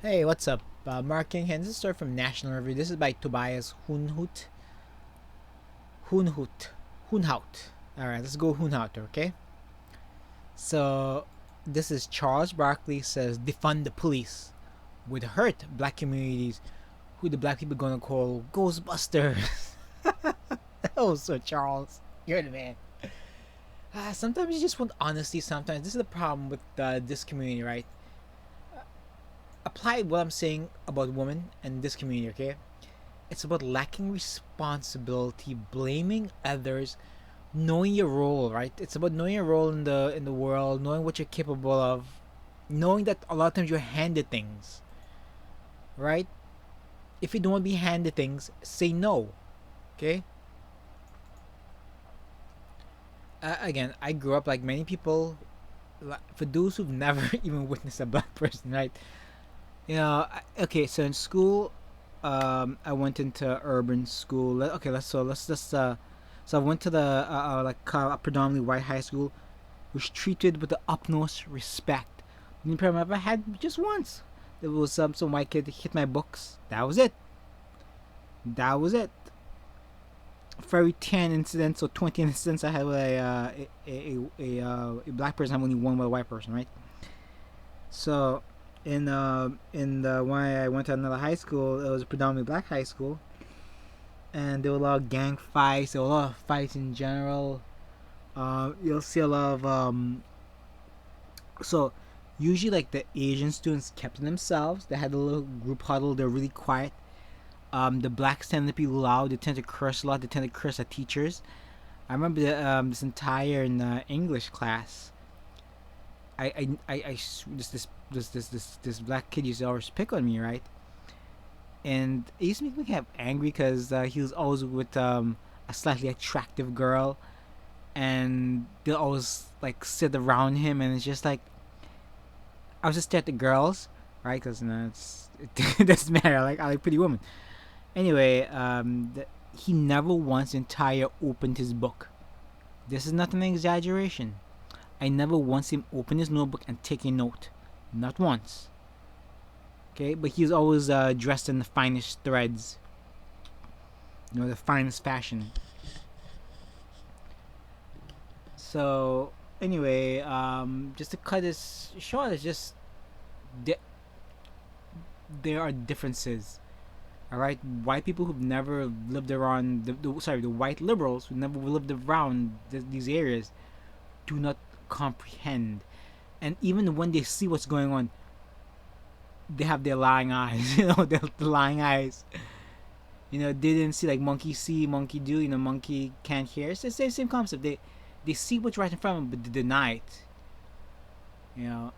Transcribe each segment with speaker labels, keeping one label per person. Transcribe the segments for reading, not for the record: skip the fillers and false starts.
Speaker 1: Hey, what's up? Mark King here. This is a story from National Review. This is by Tobias Hunhut. Hunhout. Alright, let's go Hunhout, okay? So, this is Charles Barkley says defund the police would hurt black communities who the black people gonna call Ghostbusters. Oh, so Charles, you're the man. Sometimes you just want honesty. Sometimes this is the problem with this community, right? Apply what I'm saying about women and this community, okay? It's about lacking responsibility, blaming others, knowing your role, right? It's about knowing your role in the world, knowing what you're capable of, knowing that a lot of times you're handed things, right? If you don't want to be handed things, say no, okay? Again, I grew up like many people. For those who've never even witnessed a black person, right? Okay. So in school, I went into urban school. Okay, let's just so I went to the a predominantly white high school, was treated with the utmost respect. The only problem I ever had just once. There was some white kid that hit my books. That was it. That was it. Very 10 incidents or 20 incidents I had with a black person. I have only one with a white person, right? So in the when I went to another high school, it was a predominantly black high school, and there were a lot of gang fights. There were a lot of fights in general. You'll see a lot of so usually like the Asian students kept to themselves. They had a little group huddle. They're really quiet. The blacks tend to be loud. They tend to curse a lot. They tend to curse at teachers. I remember this entire in English class. This black kid used to always pick on me, right? And it used to make me kind of angry because he was always with a slightly attractive girl, and they'll always like sit around him, and it's just like I was just at the girls, right? Because it doesn't matter. I like pretty women. Anyway, he never once entire opened his book. This is not an exaggeration. I never once him open his notebook and take a note, not once. Okay, but he's always dressed in the finest threads, the finest fashion. So anyway, just to cut this short, it's just di- there are differences. All right, white people who've never lived around the white liberals who never lived around these areas do not comprehend, and even when they see what's going on, they have their lying eyes. Their lying eyes. They didn't see like monkey see, monkey do. Monkey can't hear. It's the same concept. They see what's right in front of them, but they deny it. You know,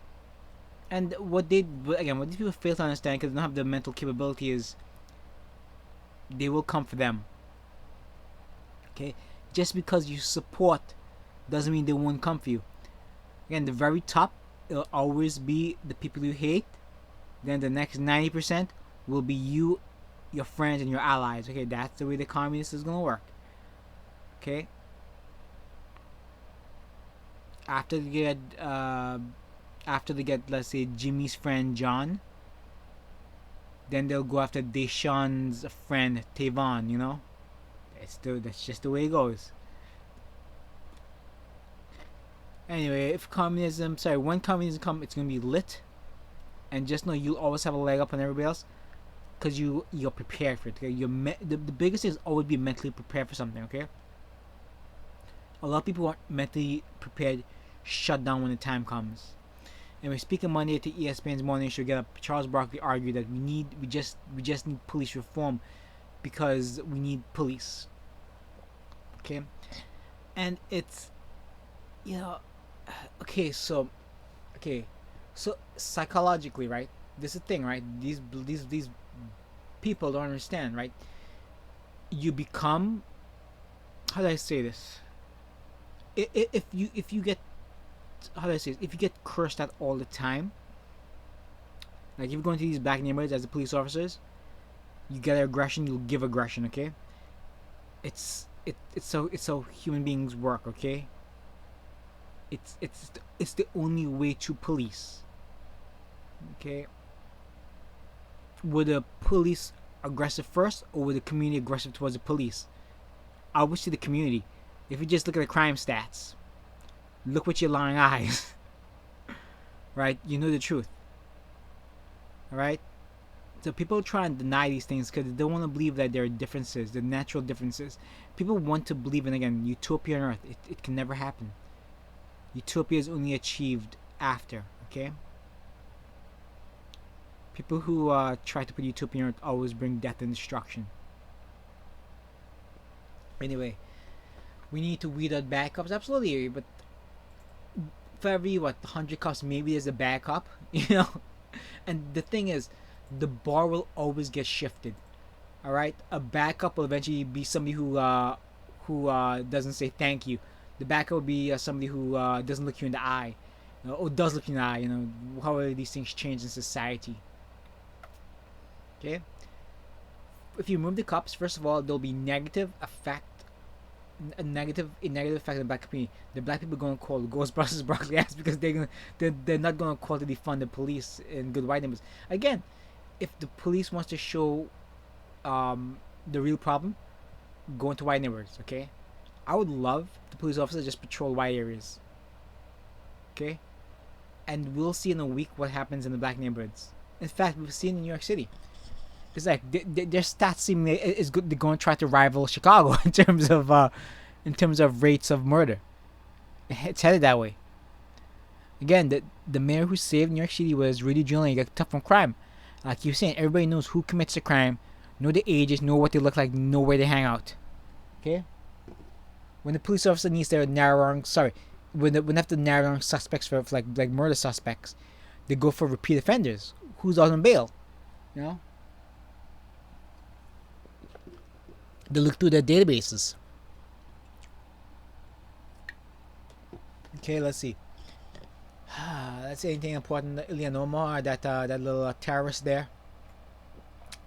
Speaker 1: and what these people fail to understand because they don't have the mental capability is they will come for them. Okay, just because you support doesn't mean they won't come for you. Again, the very top, it'll always be the people you hate. Then the next 90% will be you, your friends, and your allies. Okay, that's the way the communist is gonna work. Okay. After they get, let's say Jimmy's friend John, then they'll go after Deshaun's friend Tavon. That's just the way it goes. Anyway, when communism comes, it's gonna be lit, and just know you'll always have a leg up on everybody else because you're prepared for it. Okay, the biggest thing is always be mentally prepared for something. Okay, a lot of people aren't mentally prepared, shut down when the time comes. Anyway, speaking Monday to ESPN's morning show, get up. Charles Barkley argued that we just need police reform because we need police. Okay, and it's you know, okay, so psychologically, right? This is the thing, right? These people don't understand, right? You become, how do I say this? If you get, how do I say this? If you get cursed at all the time, like if you go into these black neighborhoods as the police officers, you get aggression, you'll give aggression. Okay, it's so human beings work. Okay, it's the only way to police. Okay, were the police aggressive first, or were the community aggressive towards the police? Obviously, the community. If you just look at the crime stats, look with your lying eyes, right? You know the truth, all right? So people try and deny these things because they don't want to believe that there are differences, the natural differences. People want to believe in, again, utopia on Earth. It can never happen. Utopia is only achieved after, okay? People who try to put utopia on Earth always bring death and destruction. Anyway, we need to weed out bad cops, absolutely, but for every, 100 cops, maybe there's a bad cop, you know? And the thing is, the bar will always get shifted. All right, a backup will eventually be somebody who doesn't say thank you. The backup will be somebody who doesn't look you in the eye, or does look you in the eye. You know, however these things change in society. Okay, if you remove the cops, first of all, there'll be negative effect, a negative effect on the black community. The black people are gonna call Ghostbusters Barkley ass because they're not gonna call to defund the police in good white neighborhoods. Again, if the police wants to show the real problem, go into white neighborhoods, okay? I would love the police officers just patrol white areas, okay? And we'll see in a week what happens in the black neighborhoods. In fact, we've seen in New York City. It's like their stats seem is good. They're going to try to rival Chicago in terms of rates of murder. It's headed that way. Again, the mayor who saved New York City was Rudy Giuliani. He got tough on crime. Like you were saying, everybody knows who commits the crime, know the ages, know what they look like, know where they hang out. Okay? When the police officer needs to narrow, when they have to narrow suspects for like murder suspects, they go for repeat offenders. Who's on bail? You know? They look through their databases. Okay, let's see. Let's see anything important. Illinois, that little terrorist there.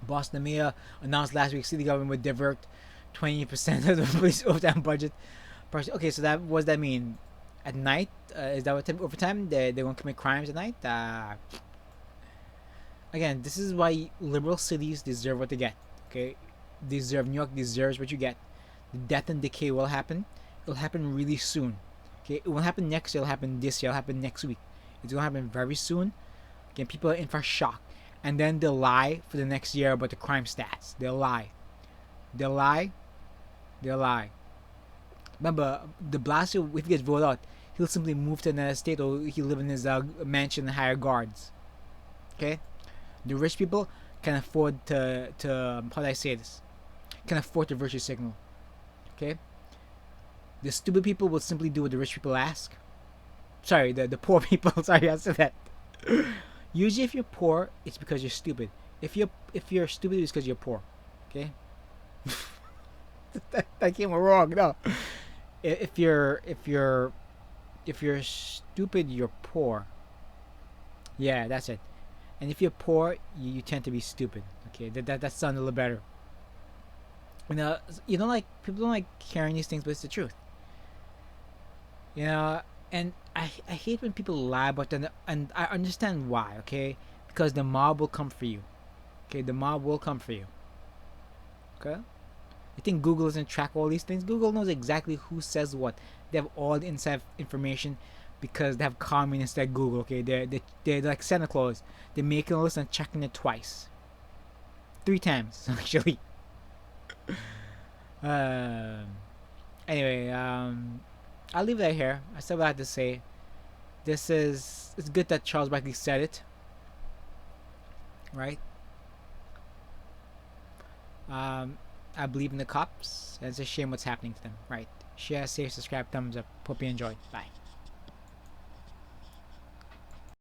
Speaker 1: Boston mayor announced last week city government would divert 20% of the police overtime budget. Okay, so what does that mean? At night, is that what overtime? They're going to commit crimes at night? Again, this is why liberal cities deserve what they get. Okay, New York deserves what you get. The death and decay will happen. It'll happen really soon. Okay, it won't happen next year. It'll happen this year. It'll happen next week. It's gonna happen very soon. Okay, people are in for shock, and then they'll lie for the next year about the crime stats. They'll lie. Remember, De Blasio, if he gets voted out, he'll simply move to another state, or he'll live in his mansion and hire guards. Okay, the rich people can afford to how do I say this? Can afford to virtue signal. Okay. The stupid people will simply do what the rich people ask. Sorry, the poor people. Sorry, I said that. Usually, if you're poor, it's because you're stupid. If you're stupid, it's because you're poor. Okay. that came wrong. No. If you're stupid, you're poor. Yeah, that's it. And if you're poor, you tend to be stupid. Okay, that sounds a little better. You know, like people don't like hearing these things, but it's the truth. You know, and I hate when people lie about that, and I understand why. Okay, because the mob will come for you. Okay, the mob will come for you. Okay. You think Google doesn't track all these things? Google knows exactly who says what. They have all the inside information because they have communists at Google. Okay, they're like Santa Claus. They're making a list and checking it twice, 3 times actually. Anyway, I'll leave that here. I said what I had to say. It's good that Charles Barkley said it, right? I believe in the cops, and it's a shame what's happening to them, right? Share, save, subscribe, thumbs up. Hope you enjoyed. Bye.